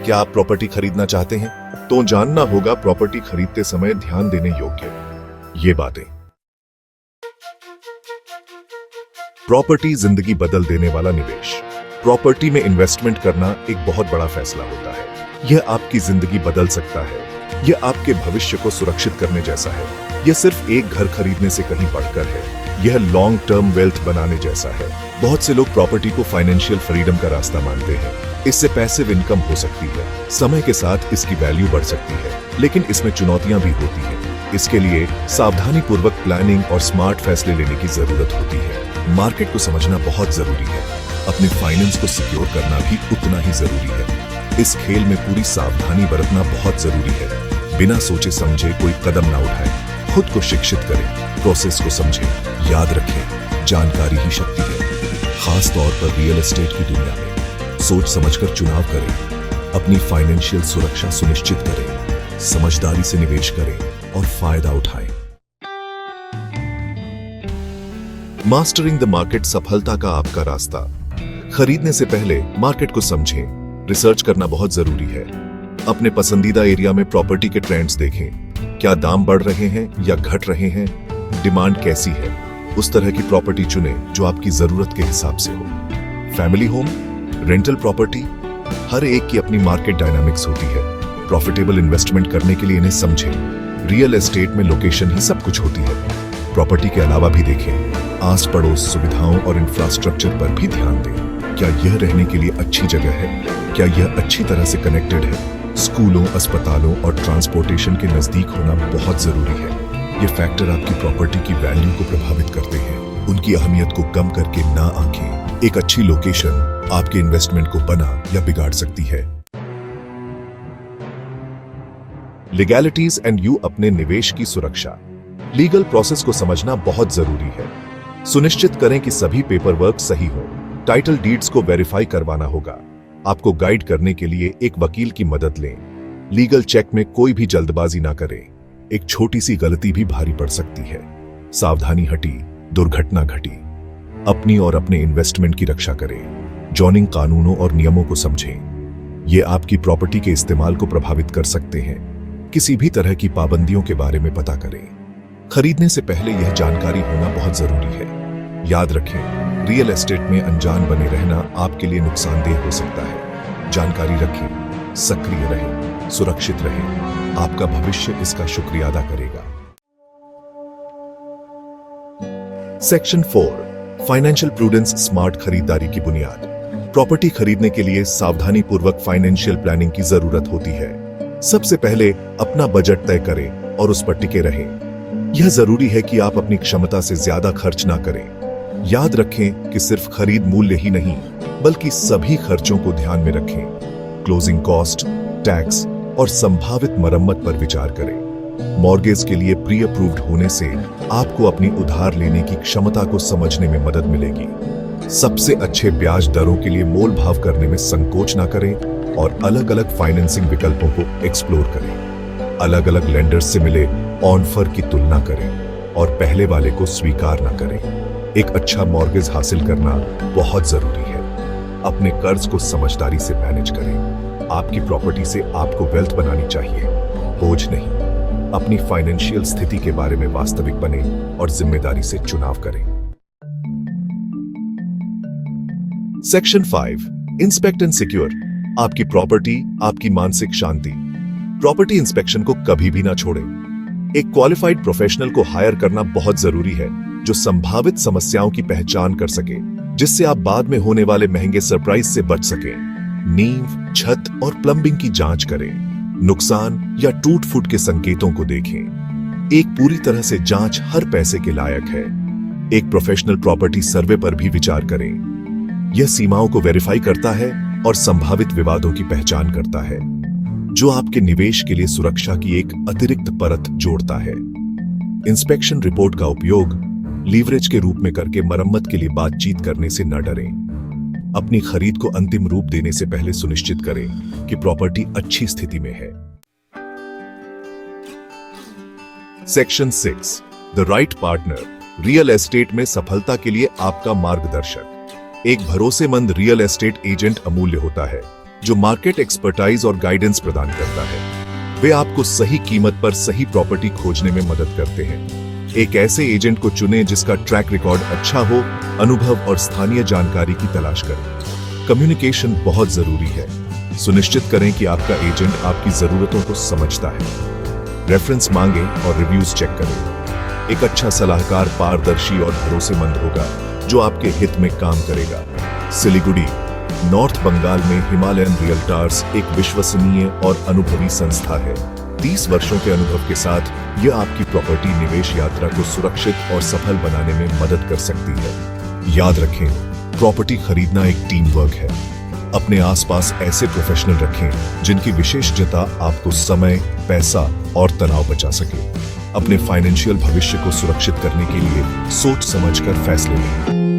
क्या आप प्रॉपर्टी खरीदना चाहते हैं? तो जानना होगा प्रॉपर्टी खरीदते समय ध्यान देने योग्य ये बातें। प्रॉपर्टी जिंदगी बदल देने वाला निवेश। प्रॉपर्टी में इन्वेस्टमेंट करना एक बहुत बड़ा फैसला होता है। यह आपकी जिंदगी बदल सकता है। यह आपके भविष्य को सुरक्षित करने जैसा है। यह सिर्फ एक घर खरीदने से कहीं बढ़कर है। यह लॉन्ग टर्म वेल्थ बनाने जैसा है। बहुत से लोग प्रॉपर्टी को फाइनेंशियल फ्रीडम का रास्ता मानते हैं। इससे पैसिव इनकम हो सकती है। समय के साथ इसकी वैल्यू बढ़ सकती है, लेकिन इसमें चुनौतियां भी होती हैं। इसके लिए सावधानी पूर्वक प्लानिंग और स्मार्ट फैसले लेने की जरूरत होती है। मार्केट को समझना बहुत जरूरी है। अपने फाइनेंस को सिक्योर करना भी उतना ही जरूरी है। इस खेल में पूरी सावधानी बरतना बहुत जरूरी है। बिना सोचे समझे कोई कदम ना उठाएं। खुद को शिक्षित करें, प्रोसेस को समझें। याद रखें, जानकारी ही शक्ति है। खास तौर पर रियल एस्टेट की दुनिया में सोच समझकर चुनाव करें। अपनी फाइनेंशियल सुरक्षा सुनिश्चित करें। समझदारी से निवेश करें और फायदा उठाएं। मास्टरिंग द मार्केट सफलता का आपका रास्ता। खरीदने से पहले मार्केट को समझें। रिसर्च करना बहुत जरूरी है। अपने पसंदीदा एरिया में प्रॉपर्टी के ट्रेंड्स देखें। क्या दाम बढ़ रहे हैं या घट रहे हैं? डिमांड कैसी है? उस तरह की प्रॉपर्टी चुनें जो आपकी जरूरत के हिसाब से हो। फैमिली होम, रेंटल प्रॉपर्टी, हर एक की अपनी मार्केट डायनामिक्स होती है। प्रॉफिटेबल इन्वेस्टमेंट करने के लिए इन्हें समझें। रियल एस्टेट में लोकेशन ही सब कुछ होती है। प्रॉपर्टी के अलावा भी देखें। आस पड़ोस, सुविधाओं और इंफ्रास्ट्रक्चर पर भी ध्यान दें। क्या यह रहने के लिए अच्छी जगह है? क्या यह अच्छी तरह से कनेक्टेड है? स्कूलों, अस्पतालों और ट्रांसपोर्टेशन के नजदीक होना बहुत जरूरी है। ये फैक्टर आपकी प्रॉपर्टी की वैल्यू को प्रभावित करते हैं। उनकी अहमियत को कम करके ना आंकें। एक अच्छी लोकेशन आपके इन्वेस्टमेंट को बना या बिगाड़ सकती है। लीगैलिटीज एंड यू अपने निवेश की सुरक्षा। लीगल प्रोसेस को समझना बहुत जरूरी है। सुनिश्चित करें कि सभी पेपर वर्क सही हो। टाइटल डीड्स को वेरीफाई करवाना होगा। आपको गाइड करने के लिए एक वकील की मदद लें। लीगल चेक में कोई भी जल्दबाजी ना करें। एक छोटी सी गलती भी भारी पड़ सकती है। सावधानी हटी, दुर्घटना घटी। अपनी और अपने इन्वेस्टमेंट की रक्षा करें। जॉइनिंग कानूनों और नियमों को समझें। ये आपकी प्रॉपर्टी के इस्तेमाल को प्रभावित कर सकते हैं। किसी भी तरह की पाबंदियों के बारे में पता करें। खरीदने से पहले यह जानकारी होना बहुत जरूरी है। याद रखें, रियल एस्टेट में अनजान बने रहना आपके लिए नुकसानदेह हो सकता है। जानकारी रखें, सक्रिय रहें, सुरक्षित रहें। आपका भविष्य इसका शुक्रिया अदा करेगा। सेक्शन 4, फाइनेंशियल प्रूडेंस, स्मार्ट खरीदारी की बुनियाद। प्रॉपर्टी खरीदने के लिए सावधानी पूर्वक फाइनेंशियल प्लानिंग की जरूरत होती है। सबसे पहले अपना बजट तय करें और उस पर टिके रहें। यह जरूरी है कि आप अपनी क्षमता से ज्यादा खर्च ना करें। याद रखें कि सिर्फ खरीद मूल्य ही नहीं, बल्कि सभी खर्चों को ध्यान में रखें। क्लोजिंग कॉस्ट, टैक्स और संभावित मरम्मत पर विचार करें। मॉर्गेज के लिए प्री अप्रूव्ड होने से आपको अपनी उधार लेने की क्षमता को समझने में मदद मिलेगी। सबसे अच्छे ब्याज दरों के लिए मोल भाव करने में संकोच ना करें और अलग अलग फाइनेंसिंग विकल्पों को एक्सप्लोर करें। अलग अलग लेंडर्स से मिले ऑफर की तुलना करें और पहले वाले को स्वीकार ना करें। एक अच्छा मॉर्गेज हासिल करना बहुत जरूरी है। अपने कर्ज को समझदारी से मैनेज करें। आपकी प्रॉपर्टी से आपको वेल्थ बनानी चाहिए, बोझ नहीं। अपनी फाइनेंशियल स्थिति के बारे में वास्तविक बने और जिम्मेदारी से चुनाव करें। Section 5, inspect and secure. आपकी प्रॉपर्टी, आपकी मानसिक शांति। प्रॉपर्टी इंस्पेक्शन को कभी भी ना छोड़ें। एक क्वालिफाइड प्रोफेशनल को हायर करना बहुत जरूरी है जो संभावित समस्याओं की पहचान कर सके, जिससे आप बाद में होने वाले महंगे सरप्राइज से बच सकें। नींव, छत और प्लम्बिंग की जांच करें। नुकसान या टूट फूट के संकेतों को देखें। एक पूरी तरह से जांच हर पैसे के लायक है। एक प्रोफेशनल प्रॉपर्टी सर्वे पर भी विचार करें। यह सीमाओं को वेरीफाई करता है और संभावित विवादों की पहचान करता है, जो आपके निवेश के लिए सुरक्षा की एक अतिरिक्त परत जोड़ता है। इंस्पेक्शन रिपोर्ट का उपयोग लीवरेज के रूप में करके मरम्मत के लिए बातचीत करने से न डरें। अपनी खरीद को अंतिम रूप देने से पहले सुनिश्चित करें कि प्रॉपर्टी अच्छी स्थिति में है। Section 6, the right partner. Real estate में सफलता के लिए आपका मार्गदर्शक। एक भरोसेमंद रियल एस्टेट एजेंट अमूल्य होता है। जो मार्केट एक्सपर्टाइज और गाइडेंस प्रदान करता है। वे आपको सही कीमत पर सही प्रॉपर्टी खोजने में मदद करते हैं। एक ऐसे एजेंट को चुनें जिसका ट्रैक रिकॉर्ड अच्छा हो, अनुभव और स्थानीय जानकारी की तलाश करें। कम्युनिकेशन बहुत जरूरी है। सुनिश्चित करें कि आपका एजेंट आपकी जरूरतों को समझता है। रेफरेंस मांगे और रिव्यूज चेक करें। एक अच्छा सलाहकार पारदर्शी और भरोसेमंद होगा जो आपके हित में काम करेगा। सिलीगुड़ी, नॉर्थ बंगाल में हिमालयन रियल्टर्स एक विश्वसनीय और अनुभवी संस्था है। 30 वर्षों के अनुभव के साथ यह आपकी प्रॉपर्टी निवेश यात्रा को सुरक्षित और सफल बनाने में मदद कर सकती है। याद रखें, प्रॉपर्टी खरीदना एक टीम वर्क है। अपने आसपास ऐसे प्रोफेशनल रखें जिनकी विशेषज्ञता आपको समय, पैसा और तनाव बचा सके। अपने फाइनेंशियल भविष्य को सुरक्षित करने के लिए सोच समझकर फैसले लें।